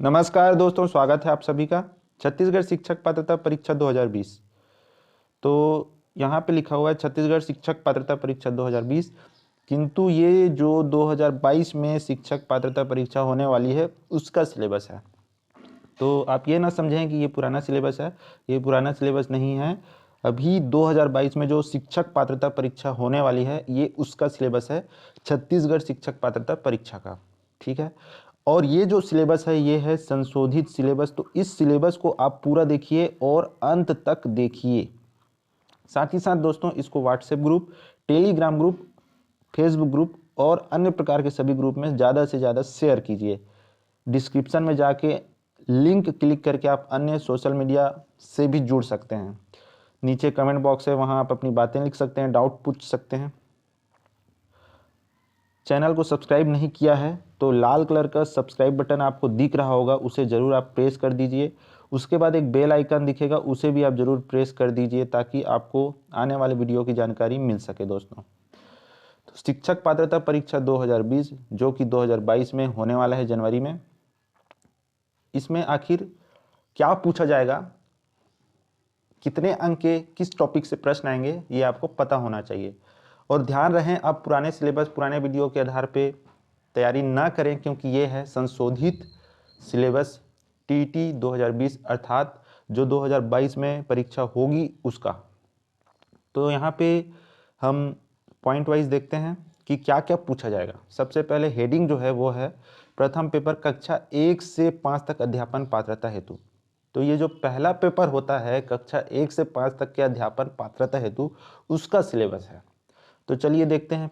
नमस्कार दोस्तों, स्वागत है आप सभी का छत्तीसगढ़ शिक्षक पात्रता परीक्षा 2020। तो यहाँ पे लिखा हुआ है छत्तीसगढ़ शिक्षक पात्रता परीक्षा 2020, किंतु ये जो 2022 में शिक्षक पात्रता परीक्षा होने वाली है उसका सिलेबस है। तो आप ये ना समझें कि ये पुराना सिलेबस है, ये पुराना सिलेबस नहीं है। अभी 2022 में जो शिक्षक पात्रता परीक्षा होने वाली है ये उसका सिलेबस है, छत्तीसगढ़ शिक्षक पात्रता परीक्षा का। ठीक है, और ये जो सिलेबस है ये है संशोधित सिलेबस। तो इस सिलेबस को आप पूरा देखिए और अंत तक देखिए। साथ ही साथ दोस्तों इसको WhatsApp group, Telegram group, Facebook group और अन्य प्रकार के सभी ग्रुप में ज़्यादा से ज़्यादा शेयर कीजिए। डिस्क्रिप्शन में जाके लिंक क्लिक करके आप अन्य सोशल मीडिया से भी जुड़ सकते हैं। नीचे कमेंट बॉक्स है, वहाँ आप अपनी बातें लिख सकते हैं, डाउट पूछ सकते हैं। चैनल को सब्सक्राइब नहीं किया है तो लाल कलर का सब्सक्राइब बटन आपको दिख रहा होगा, उसे ज़रूर आप प्रेस कर दीजिए। उसके बाद एक बेल आइकन दिखेगा, उसे भी आप ज़रूर प्रेस कर दीजिए ताकि आपको आने वाले वीडियो की जानकारी मिल सके दोस्तों। तो शिक्षक पात्रता परीक्षा 2020 जो कि 2022 में होने वाला है जनवरी में, इसमें आखिर क्या पूछा जाएगा, कितने अंक के किस टॉपिक से प्रश्न आएंगे, ये आपको पता होना चाहिए। और ध्यान रहें, आप पुराने सिलेबस, पुराने वीडियो के आधार पे तैयारी ना करें, क्योंकि ये है संशोधित सिलेबस टीटी 2020 अर्थात जो 2022 में परीक्षा होगी उसका। तो यहाँ पे हम पॉइंट वाइज देखते हैं कि क्या क्या पूछा जाएगा। सबसे पहले हेडिंग जो है वो है प्रथम पेपर कक्षा 1 से 5 तक अध्यापन पात्रता हेतु। तो ये जो पहला पेपर होता है कक्षा 1 से 5 तक के अध्यापन पात्रता हेतु, उसका सिलेबस है। तो चलिए देखते हैं।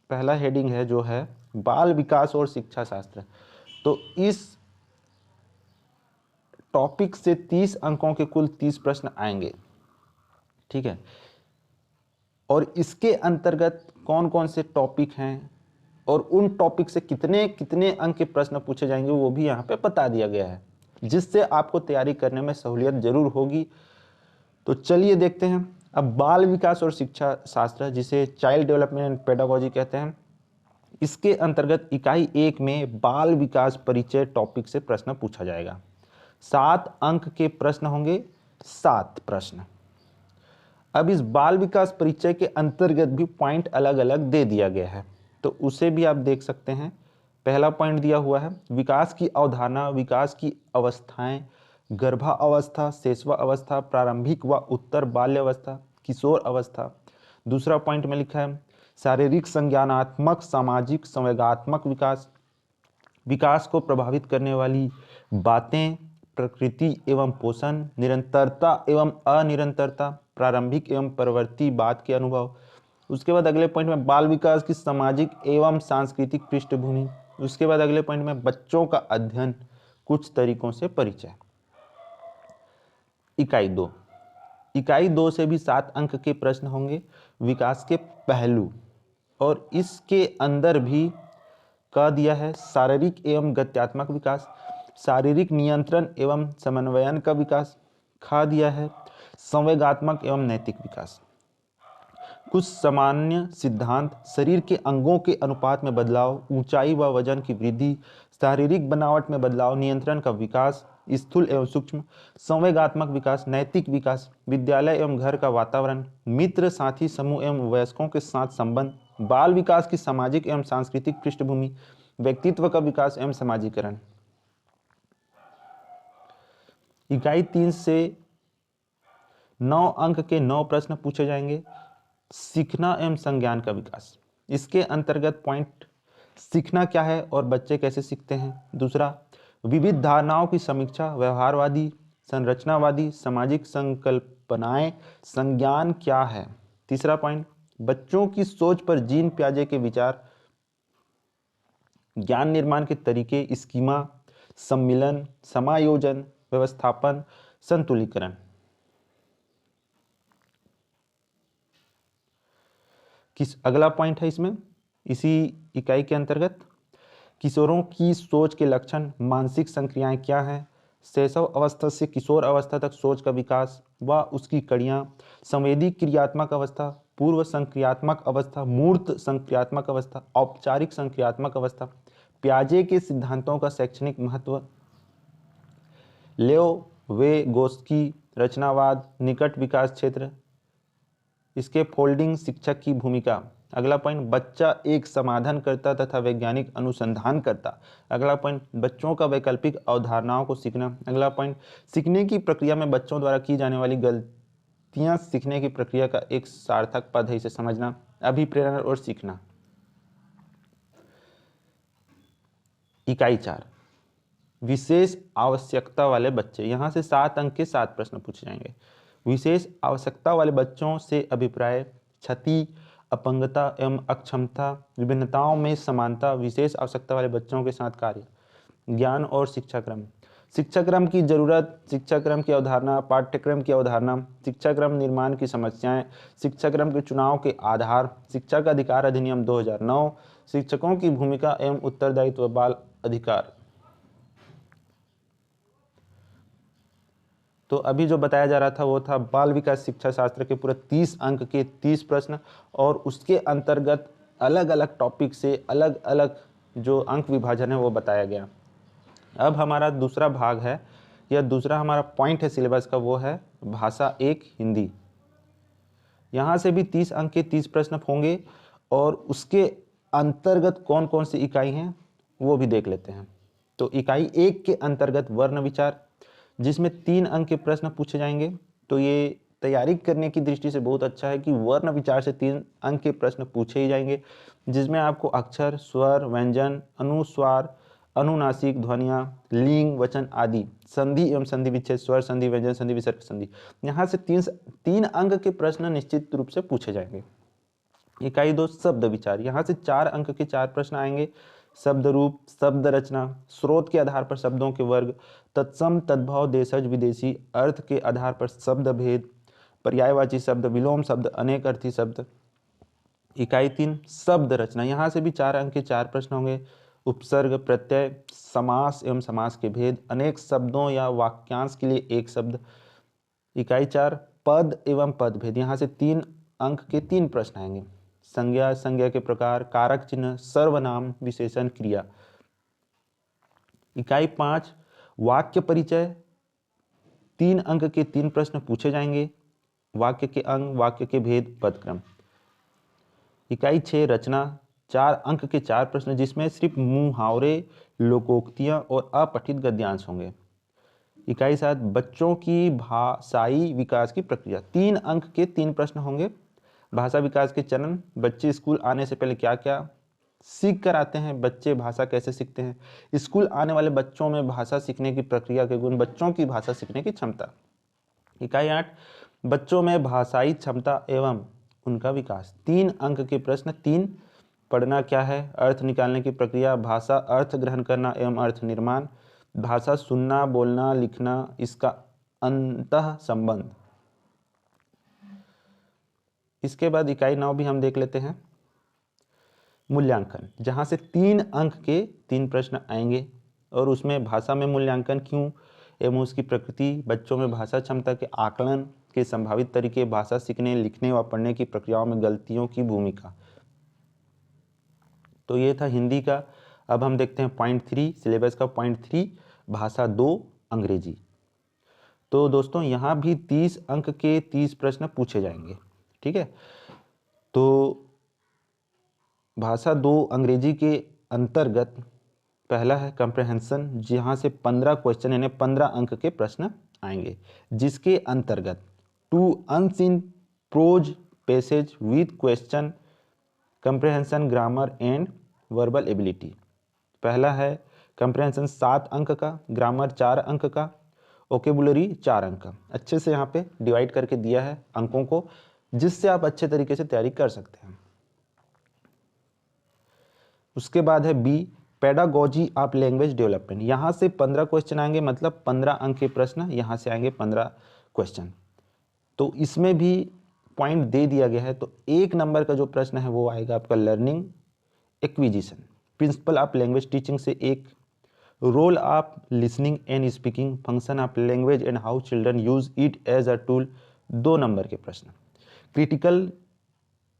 पहला हेडिंग है जो है बाल विकास और शिक्षा शास्त्र। तो इस टॉपिक से 30 अंकों के कुल 30 प्रश्न आएंगे। ठीक है, और इसके अंतर्गत कौन कौन से टॉपिक हैं और उन टॉपिक से कितने कितने अंक के प्रश्न पूछे जाएंगे वो भी यहाँ पे बता दिया गया है, जिससे आपको तैयारी करने में सहूलियत जरूर होगी। तो चलिए देखते हैं। अब बाल विकास और शिक्षा शास्त्र, जिसे चाइल्ड डेवलपमेंट एंड पेडागोजी कहते हैं, इसके अंतर्गत इकाई 1 में बाल विकास परिचय टॉपिक से प्रश्न पूछा जाएगा। 7 अंक के प्रश्न होंगे, 7 प्रश्न। अब इस बाल विकास परिचय के अंतर्गत भी पॉइंट अलग अलग दे दिया गया है, तो उसे भी आप देख सकते हैं। पहला पॉइंट दिया हुआ है विकास की अवधारणा, विकास की अवस्थाएं, गर्भावस्था, शैशव अवस्था, प्रारंभिक व उत्तर बाल्यावस्था, किशोर अवस्था। दूसरा पॉइंट में लिखा है शारीरिक, संज्ञानात्मक, सामाजिक, संवेगात्मक विकास, विकास को प्रभावित करने वाली बातें, प्रकृति एवं पोषण, निरंतरता एवं अनिरंतरता, प्रारंभिक एवं परवर्ती बाद के अनुभव। उसके बाद अगले पॉइंट में बाल विकास की सामाजिक एवं सांस्कृतिक पृष्ठभूमि। उसके बाद अगले पॉइंट में बच्चों का अध्ययन, कुछ तरीकों से परिचय। इकाई 2 से भी 7 अंक के प्रश्न होंगे, विकास के पहलू। और इसके अंदर भी कह दिया है शारीरिक एवं गत्यात्मक विकास, शारीरिक नियंत्रण एवं समन्वयन का विकास। खा दिया है संवेगात्मक एवं नैतिक विकास। कुछ सामान्य सिद्धांत, शरीर के अंगों के अनुपात में बदलाव, ऊंचाई व वजन की वृद्धि, शारीरिक बनावट में बदलाव, नियंत्रण का विकास, स्थूल एवं सूक्ष्म, संवेगात्मक विकास, नैतिक विकास, विद्यालय एवं घर का वातावरण, मित्र साथी समूह एवं वयस्कों के साथ संबंध, बाल विकास की सामाजिक एवं सांस्कृतिक पृष्ठभूमि, व्यक्तित्व का विकास एवं समाजीकरण। इकाई 3 से 9 अंक के 9 प्रश्न पूछे जाएंगे। सीखना एवं संज्ञान का विकास, इसके अंतर्गत पॉइंट सीखना क्या है और बच्चे कैसे सीखते हैं। दूसरा, विविध धारणाओं की समीक्षा, व्यवहारवादी, संरचनावादी, सामाजिक संकल्पनाएं, संज्ञान क्या है। तीसरा पॉइंट, बच्चों की सोच पर जीन पियाजे के विचार, ज्ञान निर्माण के तरीके, स्कीमा, सम्मिलन, समायोजन, व्यवस्थापन, संतुलीकरण। अगला पॉइंट है इसमें, इसी इकाई के अंतर्गत, किशोरों की सोच के लक्षण, मानसिक संक्रियाएं क्या हैं, शैशव अवस्था से किशोर अवस्था तक सोच का विकास व उसकी कड़ियां, संवेदी क्रियात्मक अवस्था, पूर्व संक्रियात्मक अवस्था, मूर्त संक्रियात्मक अवस्था, औपचारिक संक्रियात्मक अवस्था, पियाजे के सिद्धांतों का शैक्षणिक महत्व, लेओ वेगोस्की रचनावाद, निकट विकास क्षेत्र, इसके फोल्डिंग शिक्षक की भूमिका। अगला पॉइंट, बच्चा एक समाधान करता तथा वैज्ञानिक अनुसंधान करता। अगला पॉइंट, बच्चों का वैकल्पिक अवधारणाओं को सीखना। अगला पॉइंट, सीखने की प्रक्रिया में बच्चों द्वारा की जाने वाली गलतियां सीखने की प्रक्रिया का एक सार्थक पद है, इसे समझना। अभिप्रेरण और सीखना। इकाई 4, विशेष आवश्यकता वाले बच्चे। यहाँ से 7 अंक के 7 प्रश्न पूछे जाएंगे। विशेष आवश्यकता वाले बच्चों से अभिप्राय, क्षति, अपंगता एवं अक्षमता, विभिन्नताओं में समानता, विशेष आवश्यकता वाले बच्चों के साथ कार्य, ज्ञान और शिक्षाक्रम। शिक्षाक्रम की जरूरत, शिक्षाक्रम की अवधारणा, पाठ्यक्रम की अवधारणा, शिक्षाक्रम निर्माण की समस्याएं, शिक्षाक्रम के चुनाव के आधार, शिक्षा का अधिकार अधिनियम 2009, शिक्षकों की भूमिका एवं उत्तरदायित्व, बाल अधिकार। तो अभी जो बताया जा रहा था वो था बाल विकास शिक्षा शास्त्र के पूरे 30 अंक के 30 प्रश्न, और उसके अंतर्गत अलग अलग टॉपिक से अलग अलग जो अंक विभाजन है वो बताया गया। अब हमारा दूसरा भाग है, या दूसरा हमारा पॉइंट है सिलेबस का, वो है भाषा 1 हिंदी। यहाँ से भी 30 अंक के 30 प्रश्न होंगे, और उसके अंतर्गत कौन कौन सी इकाई हैं वो भी देख लेते हैं। तो इकाई 1 के अंतर्गत वर्ण विचार, जिसमें 3 अंक के प्रश्न पूछे जाएंगे। तो ये तैयारी करने की दृष्टि से बहुत अच्छा है कि वर्ण विचार से 3 अंक के प्रश्न पूछे ही जाएंगे, जिसमें आपको अक्षर, स्वर, व्यंजन, अनुस्वार, अनुनासिक ध्वनियाँ, लिंग, वचन आदि, संधि एवं संधि विच्छेद, स्वर संधि, व्यंजन संधि, विसर्ग संधि, यहाँ से 3 अंक के प्रश्न निश्चित रूप से पूछे जाएंगे। इकाई 2 शब्द विचार, यहाँ से 4 अंक के 4 प्रश्न आएंगे। शब्द रूप, शब्द रचना, स्रोत के आधार पर शब्दों के वर्ग, तत्सम तद्भव, देशज विदेशी, अर्थ के आधार पर शब्द भेद, पर्यायवाची शब्द, विलोम शब्द, अनेक अर्थी शब्द। इकाई 3 शब्द रचना, यहाँ से भी 4 अंक के 4 प्रश्न होंगे। उपसर्ग, प्रत्यय, समास एवं समास के भेद, अनेक शब्दों या वाक्यांश के लिए एक शब्द। इकाई 4 पद एवं पद भेद, यहाँ से 3 अंक के 3 प्रश्न आएंगे। संज्ञा, संज्ञा के प्रकार, कारक चिन्ह, सर्वनाम, विशेषण, क्रिया। इकाई 5 वाक्य परिचय, 3 अंक के 3 प्रश्न पूछे जाएंगे। वाक्य के अंग, वाक्य के भेद, पदक्रम। इकाई 6 रचना, 4 अंक के 4 प्रश्न, जिसमें सिर्फ मुहावरे, लोकोक्तियां और अपठित गद्यांश होंगे। इकाई 7 बच्चों की भाषाई विकास की प्रक्रिया, 3 अंक के 3 प्रश्न होंगे। भाषा विकास के चरण, बच्चे स्कूल आने से पहले क्या क्या सीख कर आते हैं, बच्चे भाषा कैसे सीखते हैं, स्कूल आने वाले बच्चों में भाषा सीखने की प्रक्रिया के गुण, बच्चों की भाषा सीखने की क्षमता। इकाई 8 बच्चों में भाषाई क्षमता एवं उनका विकास, 3 अंक के प्रश्न। 3 पढ़ना क्या है, अर्थ निकालने की प्रक्रिया, भाषा अर्थ ग्रहण करना एवं अर्थ निर्माण, भाषा सुनना, बोलना, लिखना, इसका अंतः संबंध। इसके बाद इकाई 9 भी हम देख लेते हैं, मूल्यांकन, जहां से 3 अंक के 3 प्रश्न आएंगे, और उसमें भाषा में मूल्यांकन क्यों एवं उसकी प्रकृति, बच्चों में भाषा क्षमता के आकलन के संभावित तरीके, भाषा सीखने, लिखने व पढ़ने की प्रक्रियाओं में गलतियों की भूमिका। तो ये था हिंदी का। अब हम देखते हैं पॉइंट 3, सिलेबस का पॉइंट 3, भाषा 2 अंग्रेजी। तो दोस्तों यहाँ भी 30 अंक के 30 प्रश्न पूछे जाएंगे, ठीक है। तो भाषा 2 अंग्रेजी के अंतर्गत पहला है कंप्रहेंशन, जहाँ से 15 क्वेश्चन यानी 15 अंक के प्रश्न आएंगे, जिसके अंतर्गत 2 unseen prose passage with question, comprehension, grammar and verbal ability. पहला है कंप्रहेंशन 7 अंक का, ग्रामर 4 अंक का, ओकेबुलरी 4 अंक का। अच्छे से यहाँ पे डिवाइड करके दिया है अंकों को, जिससे आप अच्छे तरीके से तैयारी कर सकते हैं। उसके बाद है B pedagogy of language development, यहाँ से 15 क्वेश्चन आएंगे, मतलब 15 अंक के प्रश्न यहाँ से आएंगे 15 क्वेश्चन। तो इसमें भी पॉइंट दे दिया गया है। तो 1 नंबर का जो प्रश्न है वो आएगा आपका learning acquisition, principle of language teaching से 1, role of listening and speaking, function of language and how children use it as a tool, 2 number के प्रश्न, critical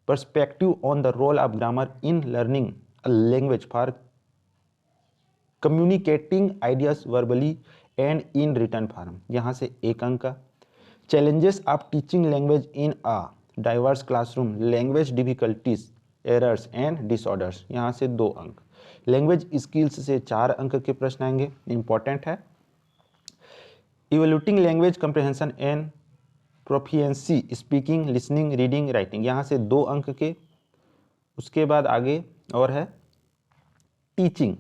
perspective on the role of grammar in learning a language for communicating ideas verbally and in written form, यहाँ से 1 अंक का। Challenges of teaching language in a diverse classroom, language difficulties, errors and disorders, यहाँ से 2 अंक। Language skills से 4 अंक के प्रश्न आएंगे, इंपॉर्टेंट है। Evaluating language comprehension and proficiency speaking, listening, reading, writing, यहाँ से 2 अंक के। उसके बाद आगे और है teaching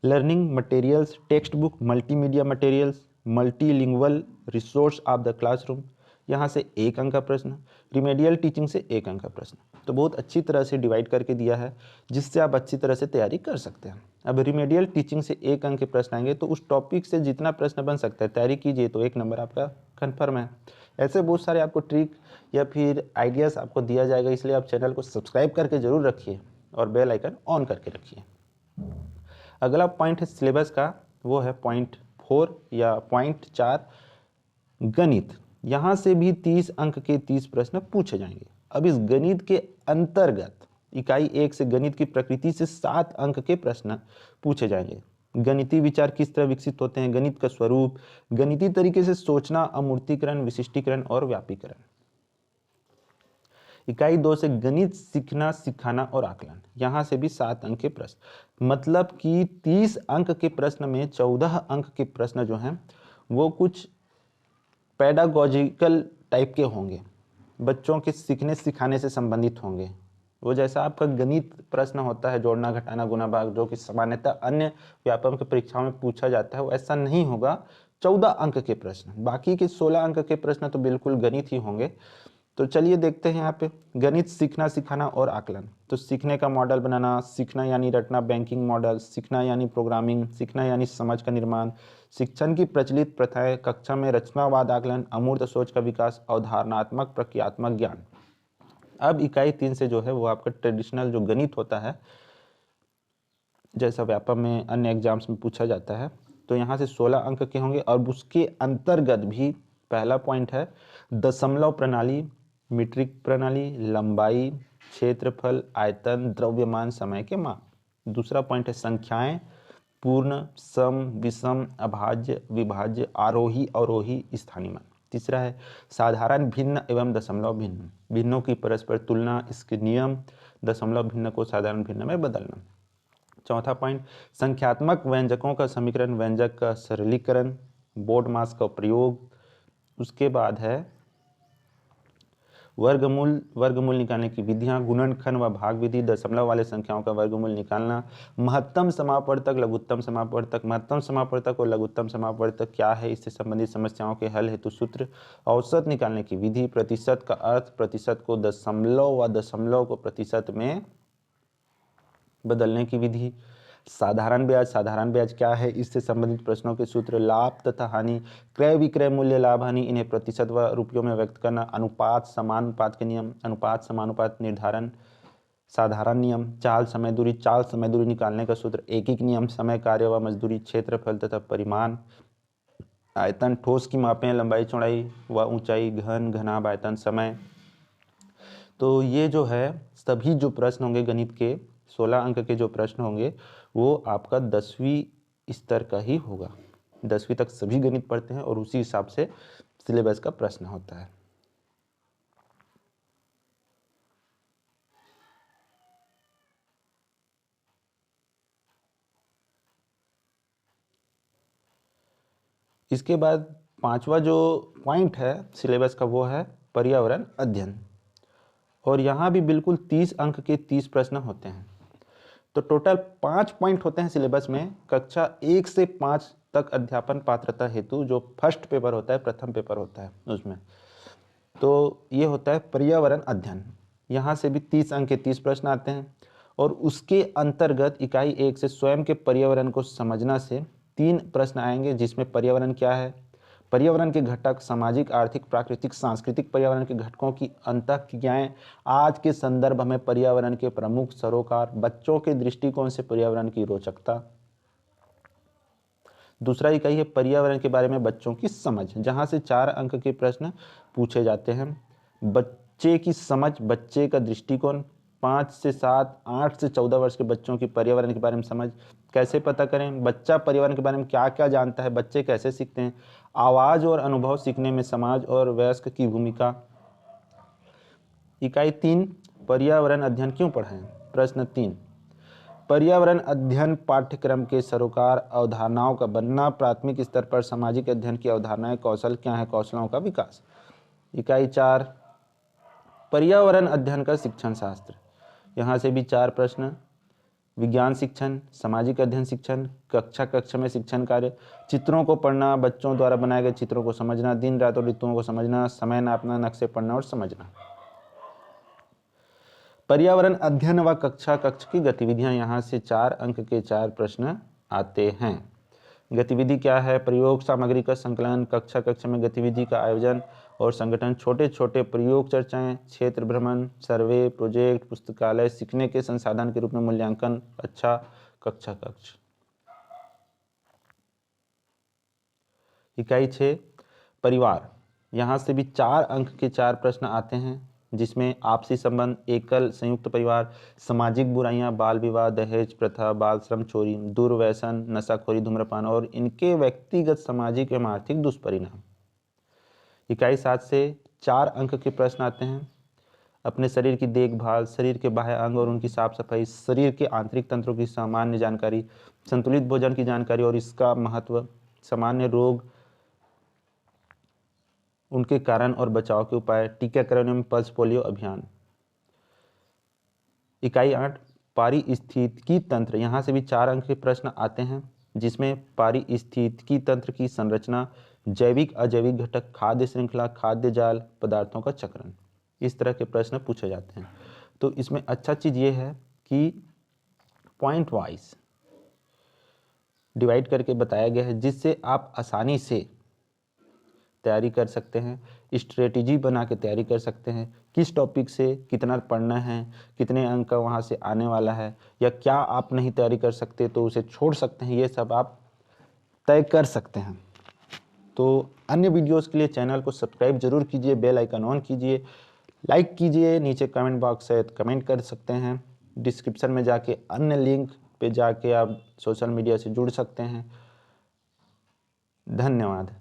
learning materials, text book, multimedia materials, multilingual resource of the classroom, यहाँ से 1 अंक का प्रश्न। रिमेडियल टीचिंग से 1 अंक का प्रश्न। तो बहुत अच्छी तरह से डिवाइड करके दिया है, जिससे आप अच्छी तरह से तैयारी कर सकते हैं। अब रिमेडियल टीचिंग से 1 अंक के प्रश्न आएंगे, तो उस टॉपिक से जितना प्रश्न बन सकता है तैयारी कीजिए, तो 1 नंबर आपका कन्फर्म है। ऐसे बहुत सारे आपको ट्रिक या फिर आइडियाज़ आपको दिया जाएगा, इसलिए आप चैनल को सब्सक्राइब करके ज़रूर रखिए और बेल आइकन ऑन करके रखिए। अगला पॉइंट है सिलेबस का, वो है पॉइंट 4 या पॉइंट 4 गणित। यहाँ से भी 30 अंक के 30 प्रश्न पूछे जाएंगे। अब इस गणित के अंतर्गत इकाई 1 से गणित की प्रकृति से 7 अंक के प्रश्न पूछे जाएंगे। गणितीय विचार किस तरह विकसित होते हैं, गणित का स्वरूप, गणितीय तरीके से सोचना, अमूर्तीकरण, विशिष्टीकरण और व्यापीकरण। इकाई 2 से गणित सीखना, सिखाना और आकलन, यहाँ से भी 7 अंक के प्रश्न। मतलब कि 30 अंक के प्रश्न में 14 अंक के प्रश्न जो हैं वो कुछ पेडागोजिकल टाइप के होंगे, बच्चों के सीखने सिखाने से संबंधित होंगे। वो जैसा आपका गणित प्रश्न होता है, जोड़ना, घटाना, गुणा, भाग, जो कि सामान्यतः अन्य व्यापक परीक्षाओं में पूछा जाता है, वो ऐसा नहीं होगा। 14 अंक के प्रश्न, बाकी के 16 अंक के प्रश्न तो बिल्कुल गणित ही होंगे। तो चलिए देखते हैं यहाँ पे गणित सीखना, सिखाना और आकलन। तो सीखने का मॉडल बनाना, सीखना यानी रटना, बैंकिंग मॉडल, सीखना यानी प्रोग्रामिंग, सीखना यानी समझ का निर्माण, शिक्षण की प्रचलित प्रथाएं, कक्षा में रचनावाद, आकलन, अमूर्त सोच का विकास, अवधारणात्मक प्रक्रियात्मक ज्ञान। अब इकाई 3 से जो है वो आपका ट्रेडिशनल जो गणित होता है, जैसा व्यापक में अन्य एग्जाम्स में पूछा जाता है, तो यहाँ से 16 अंक के होंगे। और उसके अंतर्गत भी पहला पॉइंट है दशमलव प्रणाली, मीट्रिक प्रणाली, लंबाई, क्षेत्रफल, आयतन, द्रव्यमान, समय के माप। दूसरा पॉइंट है संख्याएं, पूर्ण, सम, विषम, अभाज्य, विभाज्य, आरोही, अवरोही, स्थानीय मान। तीसरा है साधारण भिन्न एवं दशमलव भिन्न, भिन्नों की परस्पर तुलना, इसके नियम, दशमलव भिन्न को साधारण भिन्न में बदलना। चौथा पॉइंट संख्यात्मक व्यंजकों का समीकरण, व्यंजक का सरलीकरण, बोर्ड मास का प्रयोग। उसके बाद है वर्गमूल निकालने की विधियां, गुणनखंड व भाग विधि, दशमलव वाले संख्याओं का वर्गमूल निकालना, महत्तम समापवर्तक, लघुत्तम समापवर्तक, महत्तम समापवर्तक और लघुत्तम समापवर्तक क्या है, इससे संबंधित समस्याओं के हल हेतु सूत्र, औसत निकालने की विधि, प्रतिशत का अर्थ, प्रतिशत को दशमलव व दशमलव को प्रतिशत में बदलने की विधि, साधारण ब्याज क्या है, इससे संबंधित प्रश्नों के सूत्र, लाभ तथा हानि, क्रय विक्रय मूल्य, लाभ हानि, इन्हें प्रतिशत व रुपयों में व्यक्त करना, अनुपात समानुपात के नियम, अनुपात समानुपात निर्धारण, साधारण नियम, चाल समय दूरी निकालने का सूत्र, एकीक नियम, समय कार्य व मजदूरी, क्षेत्रफल तथा परिमाण, आयतन, ठोस की मापें, लंबाई चौड़ाई व ऊंचाई, घन घनाभ, आयतन, समय। तो ये जो है सभी जो प्रश्न होंगे गणित के 16 अंक के जो प्रश्न होंगे वो आपका 10वीं स्तर का ही होगा। 10वीं तक सभी गणित पढ़ते हैं और उसी हिसाब से सिलेबस का प्रश्न होता है। इसके बाद 5वां जो पॉइंट है सिलेबस का वो है पर्यावरण अध्ययन, और यहाँ भी बिल्कुल 30 अंक के 30 प्रश्न होते हैं। तो टोटल 5 पॉइंट होते हैं सिलेबस में। कक्षा 1 से 5 तक अध्यापन पात्रता हेतु जो फर्स्ट पेपर होता है, प्रथम पेपर होता है उसमें, तो ये होता है पर्यावरण अध्ययन। यहाँ से भी 30 अंक के 30 प्रश्न आते हैं। और उसके अंतर्गत इकाई 1 से स्वयं के पर्यावरण को समझना से 3 प्रश्न आएंगे, जिसमें पर्यावरण क्या है, पर्यावरण के घटक, सामाजिक, आर्थिक, प्राकृतिक, सांस्कृतिक पर्यावरण के घटकों की अंतःक्रियाएं, आज के संदर्भ में पर्यावरण के प्रमुख सरोकार, बच्चों के दृष्टिकोण से पर्यावरण की रोचकता। दूसरा इकाई है पर्यावरण के बारे में बच्चों की समझ, जहां से 4 अंक के प्रश्न पूछे जाते हैं। बच्चे की समझ, बच्चे का दृष्टिकोण, 5 से 7, 8 से 14 वर्ष के बच्चों की पर्यावरण के बारे में समझ, कैसे पता करें, बच्चा पर्यावरण के बारे में क्या क्या जानता है, बच्चे कैसे सीखते हैं, आवाज़ और अनुभव सीखने में समाज और वयस्क की भूमिका। इकाई 3, पर्यावरण अध्ययन क्यों पढ़ें। प्रश्न 3, पर्यावरण अध्ययन पाठ्यक्रम के सरोकार अवधारणाओं का बनना, प्राथमिक स्तर पर सामाजिक अध्ययन की अवधारणाएं, कौशल क्या है, कौशलों का विकास। इकाई 4, पर्यावरण अध्ययन का शिक्षण शास्त्र। यहाँ से भी 4 प्रश्न, विज्ञान शिक्षण, सामाजिक अध्ययन शिक्षण, कक्षा में शिक्षण कार्य, चित्रों को पढ़ना, बच्चों द्वारा बनाए गए चित्रों को समझना, दिन रात और ऋतुओं को समझना, समय नापना, नक्शे पढ़ना और समझना। पर्यावरण अध्ययन व कक्ष की गतिविधियां, यहाँ से 4 अंक के 4 प्रश्न आते हैं। गतिविधि क्या है, प्रयोग सामग्री का संकलन, कक्षा में गतिविधि का आयोजन और संगठन, छोटे छोटे प्रयोग चर्चाएं, क्षेत्र भ्रमण, सर्वे, प्रोजेक्ट, पुस्तकालय, सीखने के संसाधन के रूप में मूल्यांकन, अच्छा कक्ष। इकाई 6, परिवार। यहाँ से भी 4 अंक के 4 प्रश्न आते हैं, जिसमें आपसी संबंध, एकल संयुक्त परिवार, सामाजिक बुराइयां, बाल विवाह, दहेज प्रथा, बाल श्रम, चोरी, दुर्व्यसन, नशाखोरी, धूम्रपान और इनके व्यक्तिगत सामाजिक एवं आर्थिक दुष्परिणाम। इकाई 7 से 4 अंक के प्रश्न आते हैं, अपने शरीर की देखभाल, शरीर के बाह्य अंग और उनकी साफ सफाई, शरीर के आंतरिक तंत्रों की सामान्य जानकारी, संतुलित भोजन की जानकारी और इसका महत्व, सामान्य रोग, उनके कारण और बचाव के उपाय, टीकाकरण एवं पल्स पोलियो अभियान। इकाई 8, पारिस्थितिकी तंत्र। यहाँ से भी 4 अंक के प्रश्न आते हैं, जिसमें पारिस्थितिकी तंत्र की संरचना, जैविक अजैविक घटक, खाद्य श्रृंखला, खाद्य जाल, पदार्थों का चक्रण, इस तरह के प्रश्न पूछे जाते हैं। तो इसमें अच्छा चीज़ ये है कि पॉइंट वाइज डिवाइड करके बताया गया है, जिससे आप आसानी से तैयारी कर सकते हैं, स्ट्रेटेजी बना के तैयारी कर सकते हैं, किस टॉपिक से कितना पढ़ना है, कितने अंक का वहाँ से आने वाला है, या क्या आप नहीं तैयारी कर सकते तो उसे छोड़ सकते हैं, ये सब आप तय कर सकते हैं। तो अन्य वीडियोस के लिए चैनल को सब्सक्राइब जरूर कीजिए, बेल आइकन ऑन कीजिए, लाइक कीजिए, नीचे कमेंट बॉक्स है कमेंट कर सकते हैं, डिस्क्रिप्शन में जाके अन्य लिंक पे जाके आप सोशल मीडिया से जुड़ सकते हैं। धन्यवाद।